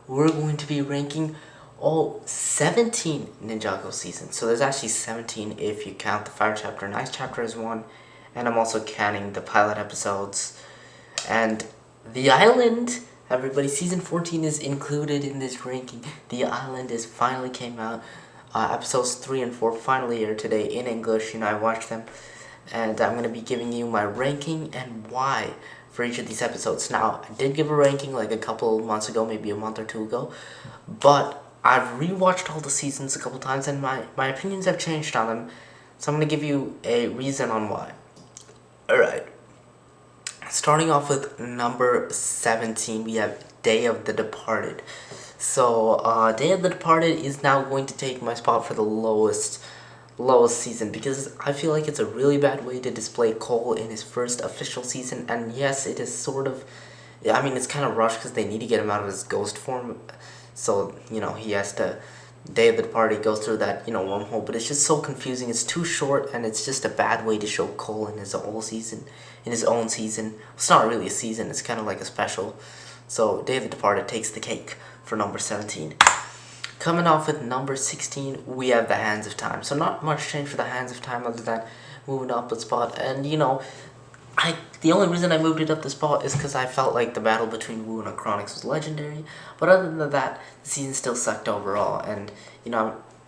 we're going to be ranking all 17 Ninjago seasons. So there's actually 17 if you count the Fire Chapter and Ice Chapter as one. And I'm also counting the pilot episodes. And The Island, everybody, season 14 is included in this ranking. The Island is finally came out. Episodes 3 and 4 finally aired today in English. I watched them. And I'm going to be giving you my ranking and why for each of these episodes. Now, I did give a ranking like a couple months ago, maybe a month or two ago. But I've rewatched all the seasons a couple times and my opinions have changed on them. So I'm going to give you a reason on why. Alright. Starting off with number 17, we have Day of the Departed. So, Day of the Departed is now going to take my spot for the lowest season because I feel like it's a really bad way to display Cole in his first official season. And yes, it is sort of, I mean, it's kind of rushed because they need to get him out of his ghost form. So, he has to, Day of the Departed goes through that, wormhole. But it's just so confusing. It's too short and it's just a bad way to show Cole in his own season. It's not really a season, it's kind of like a special. So Day of the Departed takes the cake for number 17. Coming off with number 16, we have The Hands of Time. So not much change for The Hands of Time other than moving up a spot. And the only reason I moved it up the spot is because I felt like the battle between Wu and Acronix was legendary. But other than that, the season still sucked overall. And,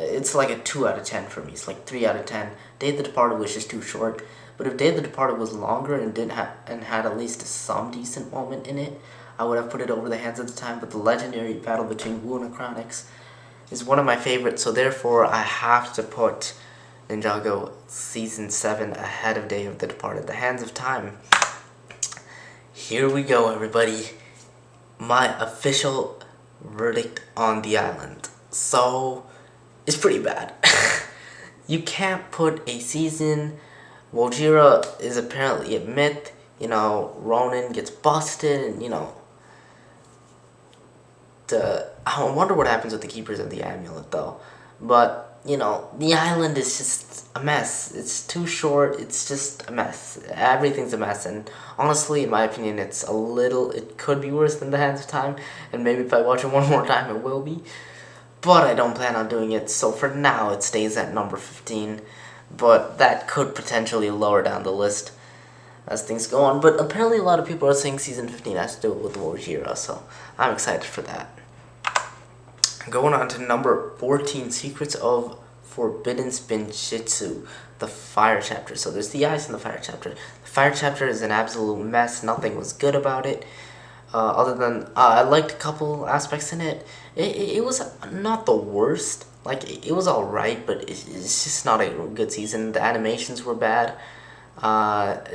it's like a 2 out of 10 for me. It's like 3 out of 10. Day of the Departed was just too short. But if Day of the Departed was longer and had at least some decent moment in it, I would have put it over The Hands of Time. But the legendary battle between Wu and Acronix is one of my favorites, so therefore I have to put Ninjago Season 7 ahead of Day of the Departed. The Hands of Time. Here we go, everybody. My official verdict on The Island. So, it's pretty bad. You can't put a season. Wojira is apparently a myth. Ronin gets busted, and, I wonder what happens with the Keepers of the Amulet, though. But, the island is just a mess. It's too short. It's just a mess. Everything's a mess. And honestly, in my opinion, it could be worse than The Hands of Time. And maybe if I watch it one more time, it will be. But I don't plan on doing it. So for now, it stays at number 15. But that could potentially lower down the list as things go on. But apparently a lot of people are saying season 15 has to do it with Wojira, so I'm excited for that. Going on to number 14, Secrets of Forbidden Spinjitzu, the Fire Chapter. So there's the Ice and the Fire Chapter. The Fire Chapter is an absolute mess. Nothing was good about it. Other than, I liked a couple aspects in it. It was not the worst. Like, it was alright, but it's just not a good season. The animations were bad.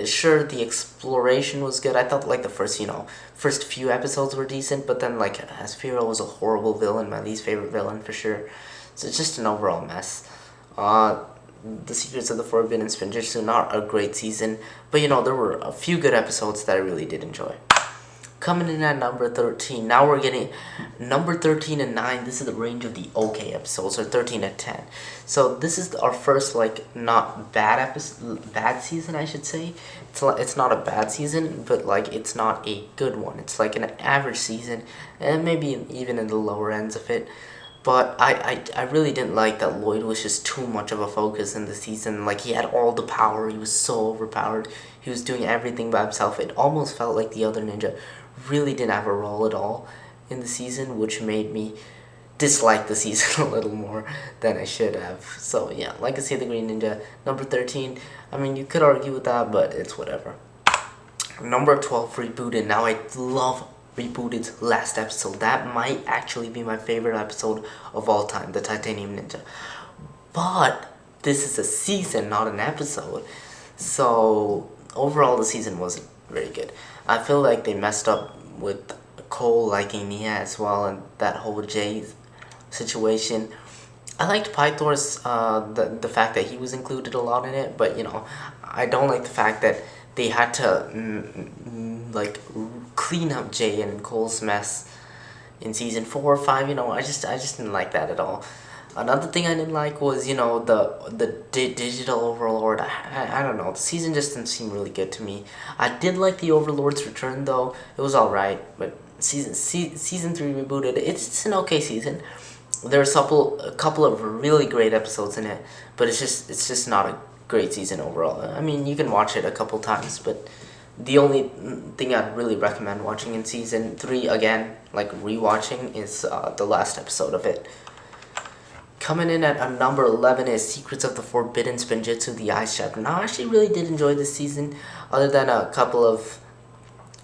Sure, the exploration was good. I thought, like, the first few episodes were decent, but then, like, Aspiro was a horrible villain, my least favorite villain, for sure. So it's just an overall mess. The Secrets of the Forbidden Spinjitzu, not a great season, but, there were a few good episodes that I really did enjoy. Coming in at number 13. Now we're getting number 13 and 9. This is the range of the okay episodes, or 13 and 10. So this is our first, like, not bad season, I should say. It's not a bad season, but, like, it's not a good one. It's like an average season, and maybe even in the lower ends of it. But I really didn't like that Lloyd was just too much of a focus in the season. Like, he had all the power. He was so overpowered. He was doing everything by himself. It almost felt like the other ninja really didn't have a role at all in the season, which made me dislike the season a little more than I should have. So yeah, Legacy of the Green Ninja, number 13. I mean, you could argue with that, but it's whatever. Number 12, Rebooted. Now I love Rebooted's last episode. That might actually be my favorite episode of all time, the Titanium Ninja. But this is a season, not an episode. So overall, the season wasn't very good. I feel like they messed up with Cole liking Nia as well, and that whole Jay situation. I liked Pythor's, the fact that he was included a lot in it, but, I don't like the fact that they had to, clean up Jay and Cole's mess in season 4 or 5, I just didn't like that at all. Another thing I didn't like was, the digital overlord. I don't know. The season just didn't seem really good to me. I did like the overlord's return, though. It was alright, but season 3 rebooted. It's an okay season. There's a couple of really great episodes in it, but it's just not a great season overall. I mean, you can watch it a couple times, but the only thing I'd really recommend watching in season 3 again, like rewatching, is the last episode of it. Coming in at number 11 is Secrets of the Forbidden Spinjitzu, the Ice Chapter. Now, I actually really did enjoy this season, other than a couple of,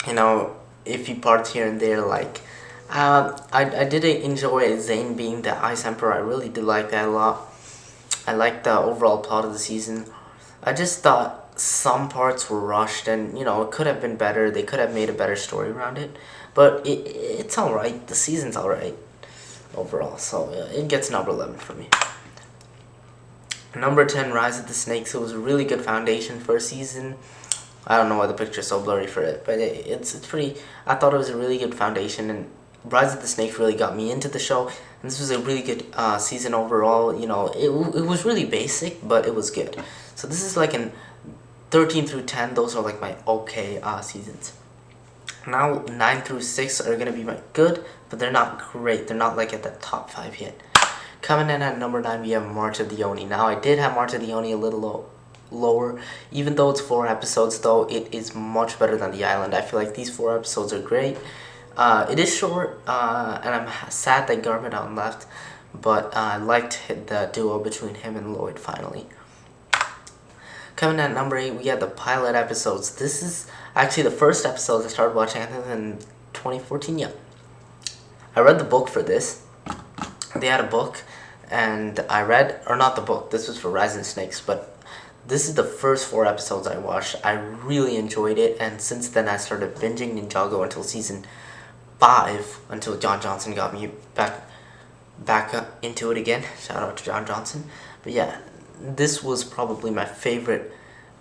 iffy parts here and there. Like, I did enjoy Zane being the Ice Emperor. I really did like that a lot. I liked the overall plot of the season. I just thought some parts were rushed, and it could have been better. They could have made a better story around it, but it's all right. The season's all right overall, so it gets number 11 for me. Number 10, Rise of the Snakes. It was a really good foundation for a season. I don't know why the picture's so blurry for it, but it's pretty. I thought it was a really good foundation, and Rise of the Snakes really got me into the show. And this was a really good season overall. It was really basic, but it was good. So this is like an 13 through 10. Those are like my okay seasons. Now 9 through 6 are gonna be my good, but they're not great. They're not like at the top 5 yet. Coming in at number 9, we have March of the Oni. Now, I did have March of the Oni a little lower. Even though it's 4 episodes, though, it is much better than The Island. I feel like these 4 episodes are great. It is short, and I'm sad that Garmadon left, but I liked the duo between him and Lloyd finally. Coming at number 8, we have the pilot episodes. This is actually the first episode I started watching, I think, in 2014. Yeah, I read the book for this. They had a book, and I read, or not the book, this was for Rise and Snakes, but this is the first 4 episodes I watched. I really enjoyed it, and since then I started binging Ninjago until season 5, until John Johnson got me back up into it again. Shout out to John Johnson. But yeah, this was probably my favorite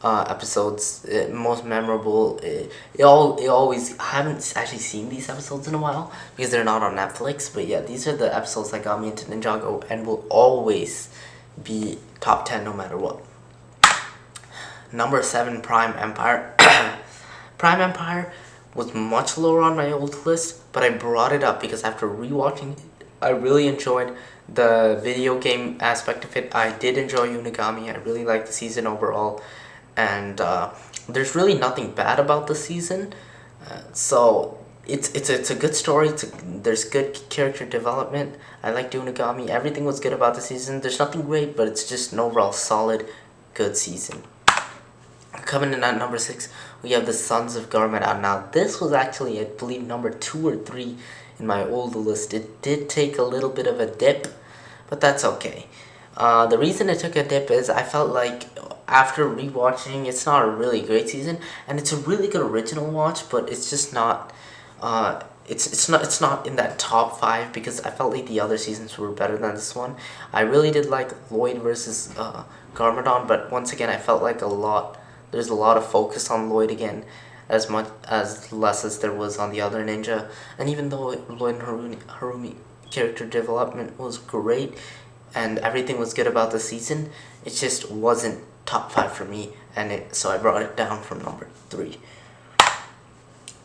episodes, most memorable. It always, I haven't actually seen these episodes in a while because they're not on Netflix, but yeah, these are the episodes that got me into Ninjago and will always be top 10 no matter what. Number 7, Prime Empire. Prime Empire was much lower on my old list, but I brought it up because after rewatching, I really enjoyed the video game aspect of it. I did enjoy Unigami. I really liked the season overall, and there's really nothing bad about the season. So it's a good story. There's good character development. I liked Unigami. Everything was good about the season. There's nothing great, but it's just an overall solid, good season. Coming in at number 6, we have the Sons of Garmadon. Now, this was actually, I believe, number 2 or 3 in my old list. It did take a little bit of a dip, but that's okay. The reason it took a dip is I felt like after rewatching, it's not a really great season, and it's a really good original watch, but it's just not. It's not in that top 5 because I felt like the other seasons were better than this one. I really did like Lloyd versus Garmadon, but once again, I felt like there's a lot of focus on Lloyd again, as much as less as there was on the other ninja. And even though Lloyd and Harumi character development was great and everything was good about the season, it just wasn't top 5 for me, and so I brought it down from number 3.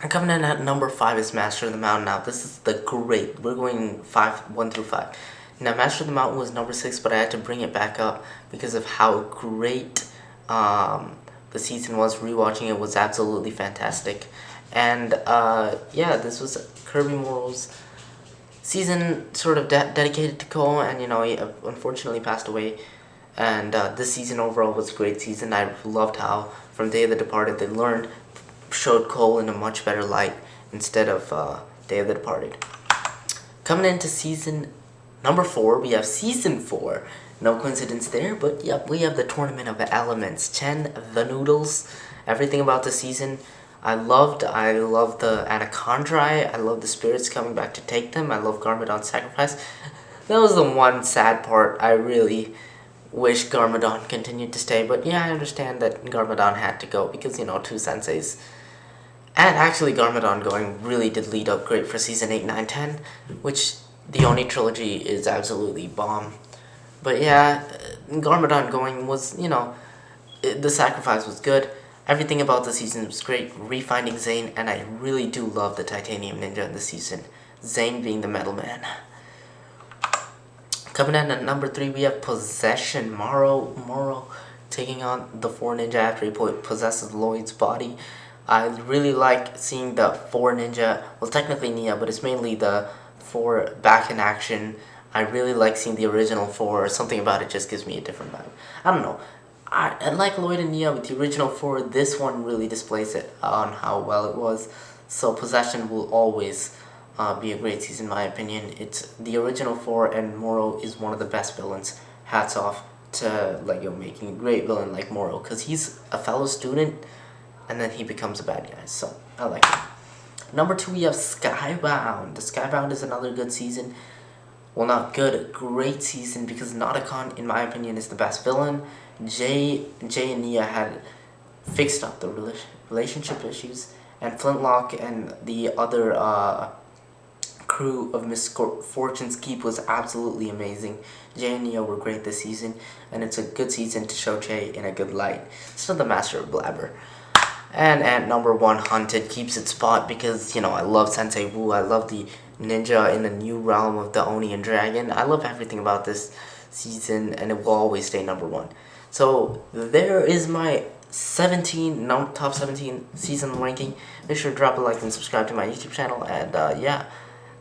And coming in at number 5 is Master of the Mountain. Now, this is the great. We're going 1 through 5. Now, Master of the Mountain was number 6, but I had to bring it back up because of how great the season was. Rewatching it was absolutely fantastic. And yeah, this was Kirby Morrow's season, sort of dedicated to Cole, and he unfortunately passed away. And this season overall was a great season. I loved how from Day of the Departed they showed Cole in a much better light instead of Day of the Departed. Coming into season number 4, we have season 4. No coincidence there, but yep, we have the Tournament of Elements. Chen, the Noodles, everything about the season. I loved the Anachondri. I love the spirits coming back to take them. I love Garmadon's sacrifice. That was the one sad part. I really wish Garmadon continued to stay, but yeah, I understand that Garmadon had to go because, 2 senseis. And actually, Garmadon going really did lead up great for season 8, 9, 10, which the Oni trilogy is absolutely bomb. But yeah, Garmadon going was, the sacrifice was good. Everything about the season was great, refinding Zane, and I really do love the Titanium Ninja in the season. Zane being the Metal Man. Coming in at number 3, we have Possession. Moro taking on the 4 Ninja after he possesses Lloyd's body. I really like seeing the 4 Ninja, well technically Nia, but it's mainly the 4 back in action. I really like seeing the original 4, something about it just gives me a different vibe. I don't know. I like Lloyd and Nia with the original 4, this one really displays it on how well it was. So Possession will always be a great season in my opinion. It's the original 4 and Moro is one of the best villains. Hats off to Lego making a great villain like Moro, because he's a fellow student and then he becomes a bad guy. So I like it. Number 2 we have Skybound. Skybound is another good season. Well, not good, a great season, because Nauticon, in my opinion, is the best villain. Jay and Nia had fixed up the relationship issues, and Flintlock and the other crew of Miss Fortune's Keep was absolutely amazing. Jay and Nia were great this season, and it's a good season to show Jay in a good light. Still the master of blabber. And at number 1, Hunted keeps its spot because, I love Sensei Wu. I love the ninja in the new realm of the Oni and Dragon. I love everything about this season, and it will always stay number 1. So there is my top 17 season ranking. Make sure to drop a like and subscribe to my YouTube channel. And yeah,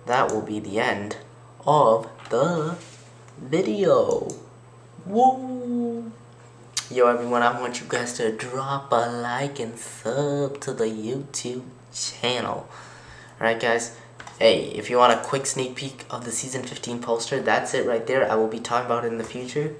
that will be the end of the video. Woo! Yo everyone, I want you guys to drop a like and sub to the YouTube channel. Alright guys, hey, if you want a quick sneak peek of the season 15 poster, that's it right there. I will be talking about it in the future.